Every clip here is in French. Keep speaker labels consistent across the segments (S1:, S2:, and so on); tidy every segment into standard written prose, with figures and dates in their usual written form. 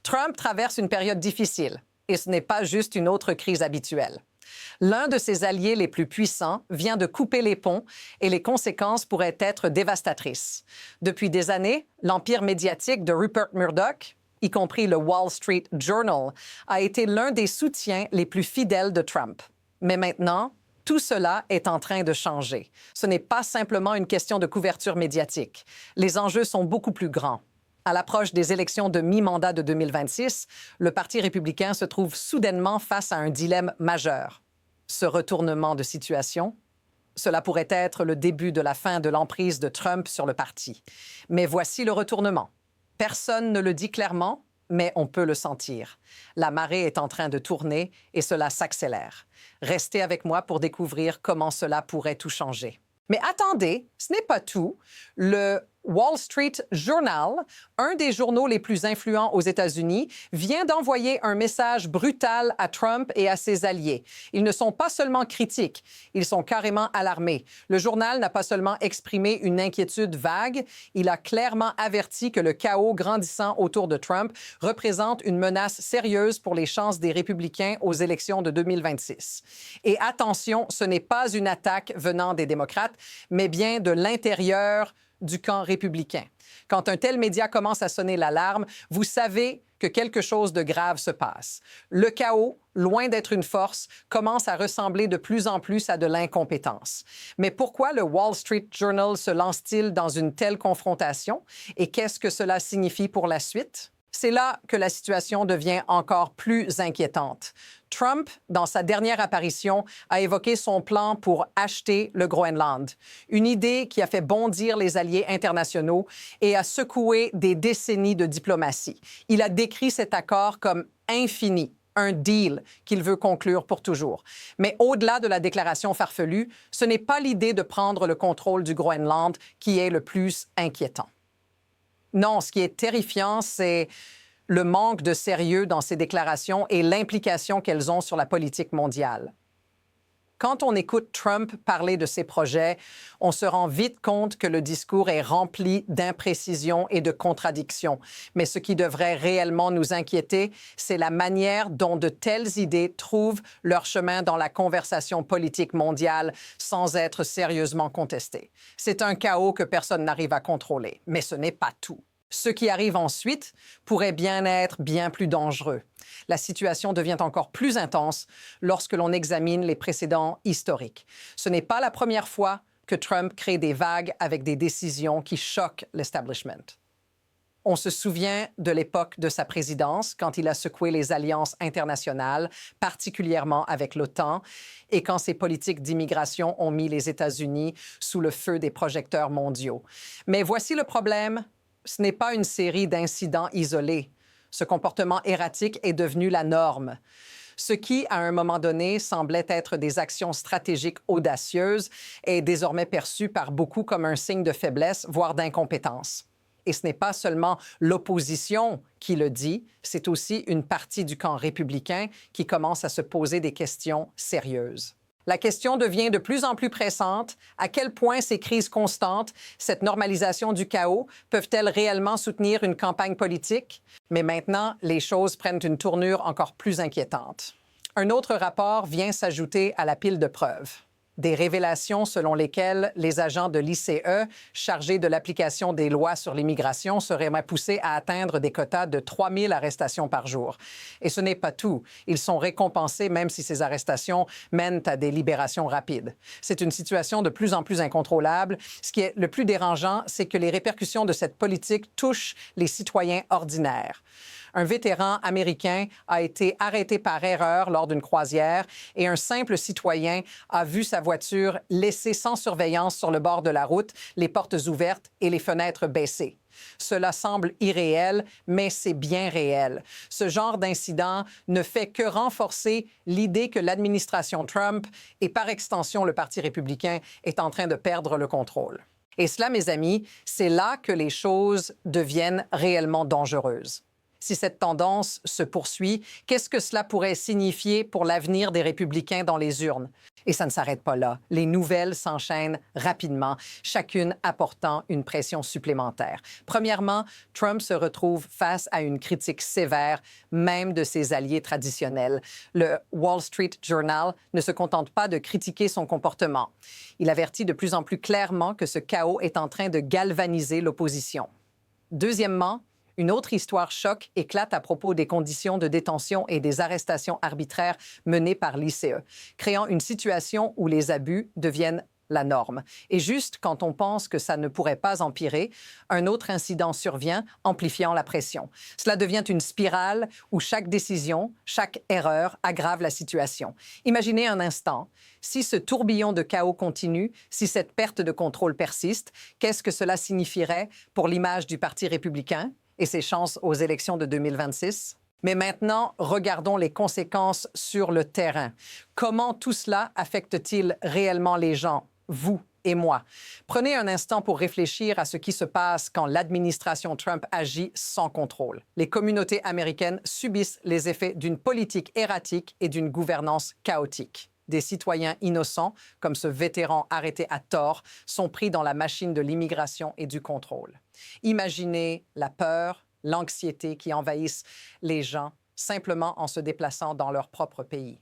S1: Trump traverse une période difficile et ce n'est pas juste une autre crise habituelle. L'un de ses alliés les plus puissants vient de couper les ponts et les conséquences pourraient être dévastatrices. Depuis des années, l'empire médiatique de Rupert Murdoch, y compris le Wall Street Journal, a été l'un des soutiens les plus fidèles de Trump. Mais maintenant, tout cela est en train de changer. Ce n'est pas simplement une question de couverture médiatique. Les enjeux sont beaucoup plus grands. À l'approche des élections de mi-mandat de 2026, le Parti républicain se trouve soudainement face à un dilemme majeur. Ce retournement de situation, cela pourrait être le début de la fin de l'emprise de Trump sur le parti. Mais voici le retournement. Personne ne le dit clairement, mais on peut le sentir. La marée est en train de tourner et cela s'accélère. Restez avec moi pour découvrir comment cela pourrait tout changer. Mais attendez, ce n'est pas tout. Le Wall Street Journal, un des journaux les plus influents aux États-Unis, vient d'envoyer un message brutal à Trump et à ses alliés. Ils ne sont pas seulement critiques, ils sont carrément alarmés. Le journal n'a pas seulement exprimé une inquiétude vague, il a clairement averti que le chaos grandissant autour de Trump représente une menace sérieuse pour les chances des républicains aux élections de 2026. Et attention, ce n'est pas une attaque venant des démocrates, mais bien de l'intérieur du camp républicain. Quand un tel média commence à sonner l'alarme, vous savez que quelque chose de grave se passe. Le chaos, loin d'être une force, commence à ressembler de plus en plus à de l'incompétence. Mais pourquoi le Wall Street Journal se lance-t-il dans une telle confrontation? Et qu'est-ce que cela signifie pour la suite? C'est là que la situation devient encore plus inquiétante. Trump, dans sa dernière apparition, a évoqué son plan pour acheter le Groenland, une idée qui a fait bondir les alliés internationaux et a secoué des décennies de diplomatie. Il a décrit cet accord comme infini, un deal qu'il veut conclure pour toujours. Mais au-delà de la déclaration farfelue, ce n'est pas l'idée de prendre le contrôle du Groenland qui est le plus inquiétant. Non, ce qui est terrifiant, c'est le manque de sérieux dans ces déclarations et l'implication qu'elles ont sur la politique mondiale. Quand on écoute Trump parler de ses projets, on se rend vite compte que le discours est rempli d'imprécisions et de contradictions. Mais ce qui devrait réellement nous inquiéter, c'est la manière dont de telles idées trouvent leur chemin dans la conversation politique mondiale sans être sérieusement contestées. C'est un chaos que personne n'arrive à contrôler, mais ce n'est pas tout. Ce qui arrive ensuite pourrait bien être bien plus dangereux. La situation devient encore plus intense lorsque l'on examine les précédents historiques. Ce n'est pas la première fois que Trump crée des vagues avec des décisions qui choquent l'establishment. On se souvient de l'époque de sa présidence, quand il a secoué les alliances internationales, particulièrement avec l'OTAN, et quand ses politiques d'immigration ont mis les États-Unis sous le feu des projecteurs mondiaux. Mais voici le problème. Ce n'est pas une série d'incidents isolés. Ce comportement erratique est devenu la norme. Ce qui, à un moment donné, semblait être des actions stratégiques audacieuses est désormais perçu par beaucoup comme un signe de faiblesse, voire d'incompétence. Et ce n'est pas seulement l'opposition qui le dit, c'est aussi une partie du camp républicain qui commence à se poser des questions sérieuses. La question devient de plus en plus pressante. À quel point ces crises constantes, cette normalisation du chaos, peuvent-elles réellement soutenir une campagne politique? Mais maintenant, les choses prennent une tournure encore plus inquiétante. Un autre rapport vient s'ajouter à la pile de preuves. Des révélations selon lesquelles les agents de l'ICE, chargés de l'application des lois sur l'immigration, seraient poussés à atteindre des quotas de 3000 arrestations par jour. Et ce n'est pas tout. Ils sont récompensés même si ces arrestations mènent à des libérations rapides. C'est une situation de plus en plus incontrôlable. Ce qui est le plus dérangeant, c'est que les répercussions de cette politique touchent les citoyens ordinaires. Un vétéran américain a été arrêté par erreur lors d'une croisière et un simple citoyen a vu sa voiture laissée sans surveillance sur le bord de la route, les portes ouvertes et les fenêtres baissées. Cela semble irréel, mais c'est bien réel. Ce genre d'incident ne fait que renforcer l'idée que l'administration Trump et par extension le Parti républicain est en train de perdre le contrôle. Et cela, mes amis, c'est là que les choses deviennent réellement dangereuses. Si cette tendance se poursuit, qu'est-ce que cela pourrait signifier pour l'avenir des républicains dans les urnes? Et ça ne s'arrête pas là. Les nouvelles s'enchaînent rapidement, chacune apportant une pression supplémentaire. Premièrement, Trump se retrouve face à une critique sévère, même de ses alliés traditionnels. Le Wall Street Journal ne se contente pas de critiquer son comportement. Il avertit de plus en plus clairement que ce chaos est en train de galvaniser l'opposition. Deuxièmement, une autre histoire choc éclate à propos des conditions de détention et des arrestations arbitraires menées par l'ICE, créant une situation où les abus deviennent la norme. Et juste quand on pense que ça ne pourrait pas empirer, un autre incident survient, amplifiant la pression. Cela devient une spirale où chaque décision, chaque erreur aggrave la situation. Imaginez un instant, si ce tourbillon de chaos continue, si cette perte de contrôle persiste, qu'est-ce que cela signifierait pour l'image du Parti républicain et ses chances aux élections de 2026? Mais maintenant, regardons les conséquences sur le terrain. Comment tout cela affecte-t-il réellement les gens, vous et moi? Prenez un instant pour réfléchir à ce qui se passe quand l'administration Trump agit sans contrôle. Les communautés américaines subissent les effets d'une politique erratique et d'une gouvernance chaotique. Des citoyens innocents, comme ce vétéran arrêté à tort, sont pris dans la machine de l'immigration et du contrôle. Imaginez la peur, l'anxiété qui envahissent les gens simplement en se déplaçant dans leur propre pays.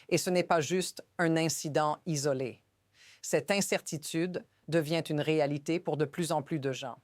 S1: Et ce n'est pas juste un incident isolé. Cette incertitude devient une réalité pour de plus en plus de gens.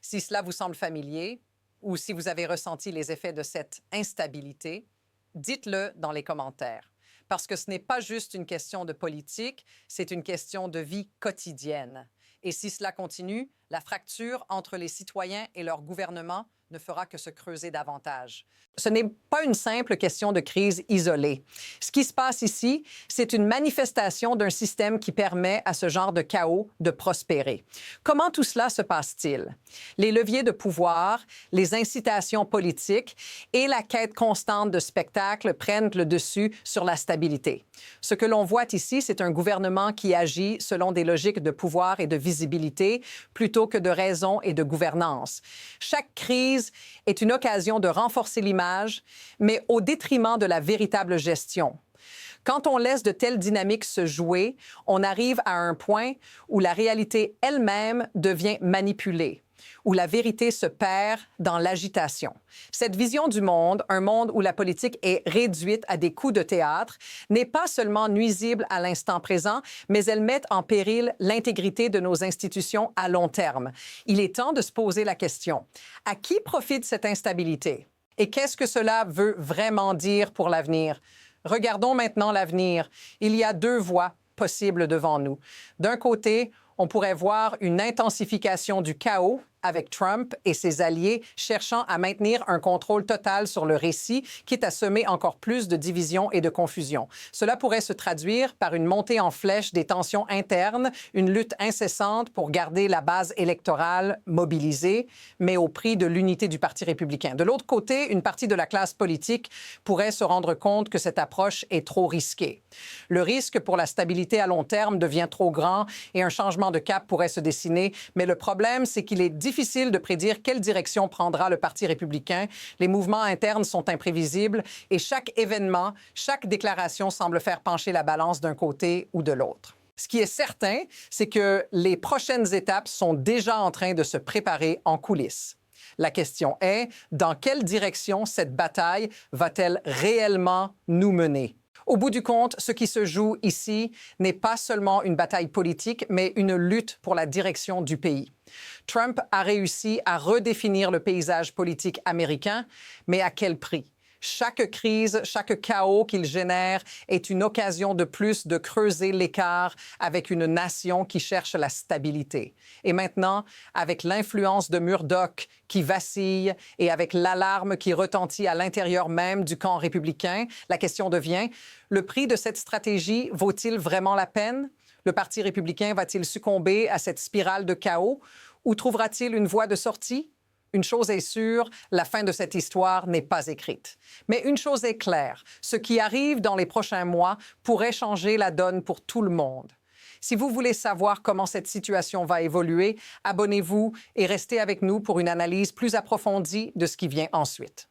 S1: Si cela vous semble familier ou si vous avez ressenti les effets de cette instabilité, dites-le dans les commentaires. Parce que ce n'est pas juste une question de politique, c'est une question de vie quotidienne. Et si cela continue, la fracture entre les citoyens et leur gouvernement ne fera que se creuser davantage. Ce n'est pas une simple question de crise isolée. Ce qui se passe ici, c'est une manifestation d'un système qui permet à ce genre de chaos de prospérer. Comment tout cela se passe-t-il? Les leviers de pouvoir, les incitations politiques et la quête constante de spectacle prennent le dessus sur la stabilité. Ce que l'on voit ici, c'est un gouvernement qui agit selon des logiques de pouvoir et de visibilité plutôt que de raison et de gouvernance. Chaque crise est une occasion de renforcer l'image, mais au détriment de la véritable gestion. Quand on laisse de telles dynamiques se jouer, on arrive à un point où la réalité elle-même devient manipulée, où la vérité se perd dans l'agitation. Cette vision du monde, un monde où la politique est réduite à des coups de théâtre, n'est pas seulement nuisible à l'instant présent, mais elle met en péril l'intégrité de nos institutions à long terme. Il est temps de se poser la question, à qui profite cette instabilité? Et qu'est-ce que cela veut vraiment dire pour l'avenir? Regardons maintenant l'avenir. Il y a deux voies possibles devant nous. D'un côté, on pourrait voir une intensification du chaos avec Trump et ses alliés cherchant à maintenir un contrôle total sur le récit, quitte à semer encore plus de divisions et de confusion. Cela pourrait se traduire par une montée en flèche des tensions internes, une lutte incessante pour garder la base électorale mobilisée, mais au prix de l'unité du Parti républicain. De l'autre côté, une partie de la classe politique pourrait se rendre compte que cette approche est trop risquée. Le risque pour la stabilité à long terme devient trop grand et un changement de cap pourrait se dessiner, mais le problème, c'est qu'il est difficile de prédire quelle direction prendra le Parti républicain. Les mouvements internes sont imprévisibles et chaque événement, chaque déclaration semble faire pencher la balance d'un côté ou de l'autre. Ce qui est certain, c'est que les prochaines étapes sont déjà en train de se préparer en coulisses. La question est, dans quelle direction cette bataille va-t-elle réellement nous mener? Au bout du compte, ce qui se joue ici n'est pas seulement une bataille politique, mais une lutte pour la direction du pays. Trump a réussi à redéfinir le paysage politique américain, mais à quel prix? Chaque crise, chaque chaos qu'il génère est une occasion de plus de creuser l'écart avec une nation qui cherche la stabilité. Et maintenant, avec l'influence de Murdoch qui vacille et avec l'alarme qui retentit à l'intérieur même du camp républicain, la question devient, le prix de cette stratégie vaut-il vraiment la peine? Le Parti républicain va-t-il succomber à cette spirale de chaos ou trouvera-t-il une voie de sortie? Une chose est sûre, la fin de cette histoire n'est pas écrite. Mais une chose est claire, ce qui arrive dans les prochains mois pourrait changer la donne pour tout le monde. Si vous voulez savoir comment cette situation va évoluer, abonnez-vous et restez avec nous pour une analyse plus approfondie de ce qui vient ensuite.